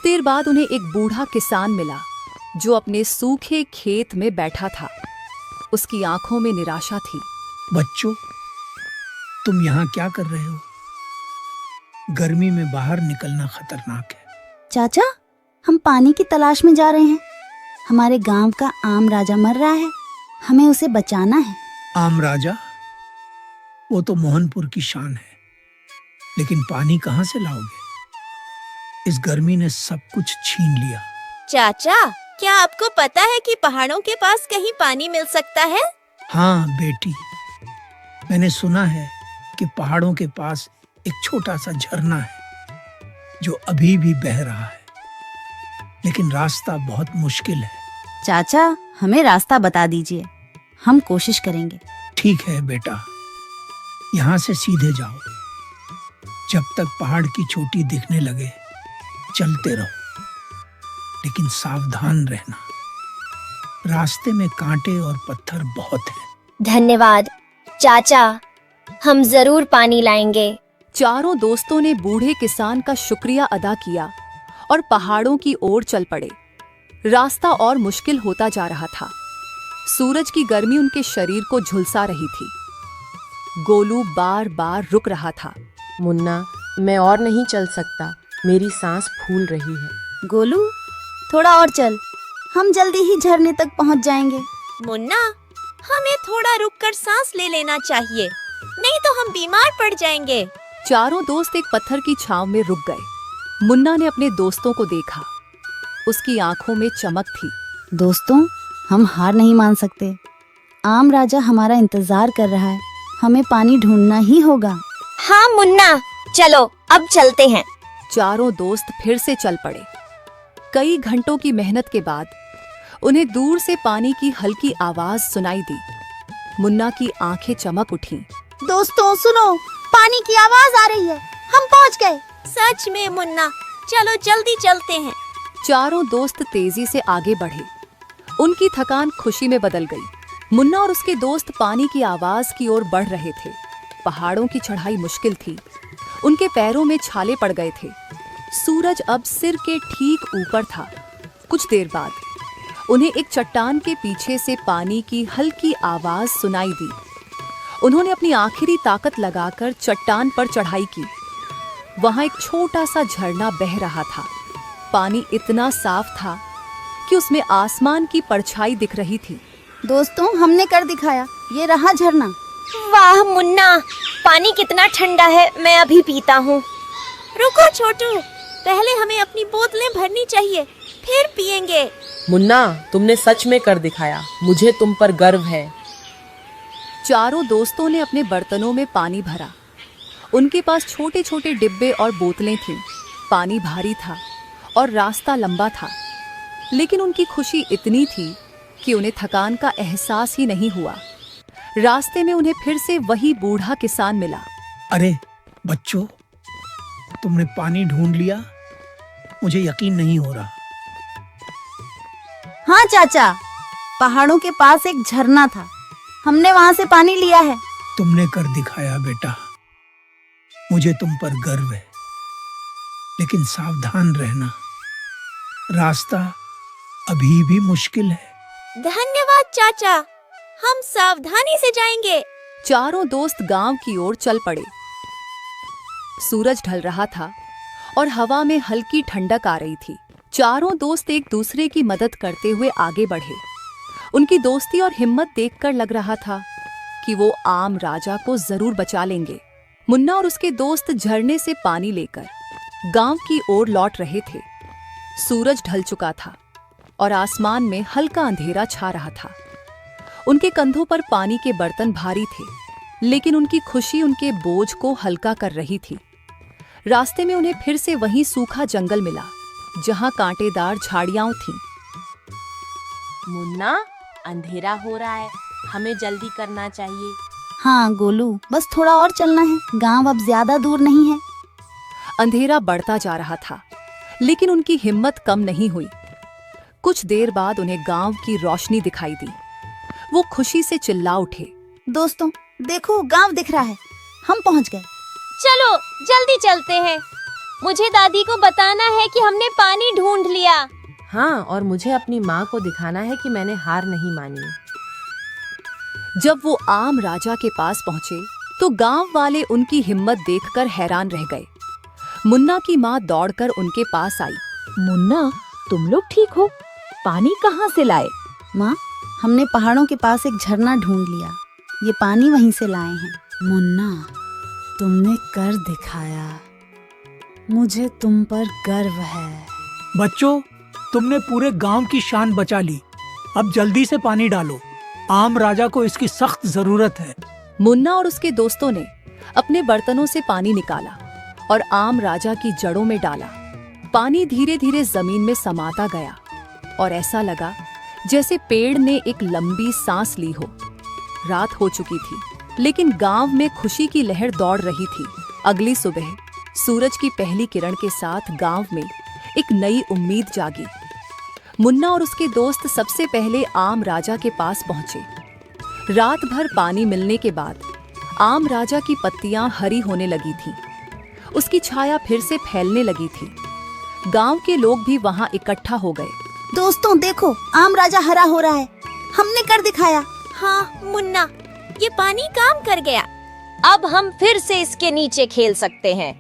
देर बाद उन्हें एक बूढ़ा किसान मिला जो अपने सूखे खेत में बैठा था। उसकी आंखों में निराशा थी। बच्चों, तुम यहाँ क्या कर रहे हो? गर्मी में बाहर निकलना खतरनाक है। चाचा, हम पानी की तलाश में जा रहे हैं। हमारे गांव का आम राजा मर रहा है, हमें उसे बचाना है। आम राजा? वो तो मोहनपुर की शान है, लेकिन पानी कहाँ से लाओगे? इस गर्मी ने सब कुछ छीन लिया। चाचा, क्या आपको पता है कि पहाड़ों के पास कहीं पानी मिल सकता है? हाँ बेटी, मैंने सुना है कि पहाड़ों के पास एक छोटा सा झरना है जो अभी भी बह रहा है, लेकिन रास्ता बहुत मुश्किल है। चाचा, हमें रास्ता बता दीजिए, हम कोशिश करेंगे। ठीक है बेटा, यहाँ से सीधे जाओ। जब तक पहाड़ की चोटी दिखने लगे चलते रहो, लेकिन सावधान रहना। रास्ते में कांटे और पत्थर बहुत हैं। धन्यवाद चाचा, हम जरूर पानी लाएंगे। चारों दोस्तों ने बूढ़े किसान का शुक्रिया अदा किया और पहाड़ों की ओर चल पड़े। रास्ता और मुश्किल होता जा रहा था। सूरज की गर्मी उनके शरीर को झुलसा रही थी। गोलू बार बार रुक रहा था। मुन्ना, मैं और नहीं चल सकता, मेरी सांस फूल रही है। गोलू, थोड़ा और चल, हम जल्दी ही झरने तक पहुंच जाएंगे। मुन्ना, हमें थोड़ा रुककर सांस ले लेना चाहिए, नहीं तो हम बीमार पड़ जाएंगे। चारों दोस्त एक पत्थर की छांव में रुक गए। मुन्ना ने अपने दोस्तों को देखा। उसकी आंखों में चमक थी। दोस्तों, हम हार नहीं मान सकते। आम राजा हमारा इंतजार कर रहा है, हमें पानी ढूंढना ही होगा। हाँ मुन्ना, चलो अब चलते हैं। चारों दोस्त फिर से चल पड़े। कई घंटों की मेहनत के बाद उन्हें दूर से पानी की हल्की आवाज सुनाई दी। मुन्ना की आंखें चमक उठीं। दोस्तों सुनो, पानी की आवाज आ रही है, हम पहुंच गए। सच में मुन्ना, चलो जल्दी चलते हैं। चारों दोस्त तेजी से आगे बढ़े। उनकी थकान खुशी में बदल गई। मुन्ना और उसके दोस्त पानी की आवाज की ओर बढ़ रहे थे। पहाड़ों की चढ़ाई मुश्किल थी। उनके पैरों में छाले पड़ गए थे। सूरज अब सिर के ठीक ऊपर था। कुछ देर बाद उन्हें एक चट्टान के पीछे से पानी की हल्की आवाज सुनाई दी। उन्होंने अपनी आखिरी ताकत लगाकर चट्टान पर चढ़ाई की। वहां एक छोटा सा झरना बह रहा था। पानी इतना साफ था कि उसमें आसमान की परछाई दिख रही थी। दोस्तों, हमने कर दिखाया, ये रहा झरना। वाह मुन्ना, पानी कितना ठंडा है, मैं अभी पीता हूँ। रुको छोटू, पहले हमें अपनी बोतलें भरनी चाहिए, फिर पिएंगे। मुन्ना, तुमने सच में कर दिखाया, मुझे तुम पर गर्व है। चारों दोस्तों ने अपने बर्तनों में पानी भरा। उनके पास छोटे छोटे डिब्बे और बोतलें थीं। पानी भारी था और रास्ता लंबा था, लेकिन उनकी खुशी इतनी थी कि उन्हें थकान का एहसास ही नहीं हुआ। रास्ते में उन्हें फिर से वही बूढ़ा किसान मिला। अरे बच्चों, तुमने पानी ढूंढ लिया? मुझे यकीन नहीं हो रहा। हाँ चाचा, पहाड़ों के पास एक झरना था, हमने वहाँ से पानी लिया है। तुमने कर दिखाया बेटा, मुझे तुम पर गर्व है, लेकिन सावधान रहना। रास्ता अभी भी मुश्किल है। धन्यवाद चाचा, हम सावधानी से जाएंगे। चारों दोस्त गांव की ओर चल पड़े। सूरज ढल रहा था और हवा में हल्की ठंडक आ रही थी। चारों दोस्त एक दूसरे की मदद करते हुए आगे बढ़े। उनकी दोस्ती और हिम्मत देखकर लग रहा था कि वो आम राजा को जरूर बचा लेंगे। मुन्ना और उसके दोस्त झरने से पानी लेकर गांव की ओर लौट रहे थे। सूरज ढल चुका था और आसमान में हल्का अंधेरा छा रहा था। उनके कंधों पर पानी के बर्तन भारी थे, लेकिन उनकी खुशी उनके बोझ को हल्का कर रही थी। रास्ते में उन्हें फिर से वही सूखा जंगल मिला, जहां कांटेदार झाड़ियां थीं। मुन्ना, अंधेरा हो रहा है, हमें जल्दी करना चाहिए। हाँ गोलू, बस थोड़ा और चलना है, गांव अब ज्यादा दूर नहीं है। अंधेरा बढ़ता जा रहा था, लेकिन उनकी हिम्मत कम नहीं हुई। कुछ देर बाद उन्हें गांव की रोशनी दिखाई दी। वो खुशी से चिल्ला उठे। दोस्तों देखो, गांव दिख रहा है, हम पहुंच गए। चलो जल्दी चलते हैं। मुझे दादी को बताना है कि हमने पानी ढूंढ लिया। हाँ, और मुझे अपनी माँ को दिखाना है कि मैंने हार नहीं मानी। जब वो आम राजा के पास पहुंचे तो गांव वाले उनकी हिम्मत देखकर हैरान रह गए। मुन्ना की माँ दौड़कर उनके पास आई। मुन्ना, तुम लोग ठीक हो? पानी कहाँ से लाए? माँ, हमने पहाड़ों के पास एक झरना ढूंढ लिया, ये पानी वहीं से लाए हैं। मुन्ना, तुमने कर दिखाया, मुझे तुम पर गर्व है। बच्चों, तुमने पूरे गांव की शान बचा ली। अब जल्दी से पानी डालो, आम राजा को इसकी सख्त जरूरत है। मुन्ना और उसके दोस्तों ने अपने बर्तनों से पानी निकाला और आम राजा की जड़ों में डाला। पानी धीरे धीरे जमीन में समाता गया और ऐसा लगा जैसे पेड़ ने एक लंबी सांस ली हो। रात हो चुकी थी, लेकिन गांव में खुशी की लहर दौड़ रही थी। अगली सुबह सूरज की पहली किरण के साथ गांव में एक नई उम्मीद जागी। मुन्ना और उसके दोस्त सबसे पहले आम राजा के पास पहुंचे। रात भर पानी मिलने के बाद आम राजा की पत्तियां हरी होने लगी थीं। उसकी छाया फिर से फैलने लगी थी। गांव के लोग भी वहां इकट्ठा हो गए। दोस्तों देखो, आम राजा हरा हो रहा है, हमने कर दिखाया। हाँ मुन्ना, ये पानी काम कर गया। अब हम फिर से इसके नीचे खेल सकते हैं।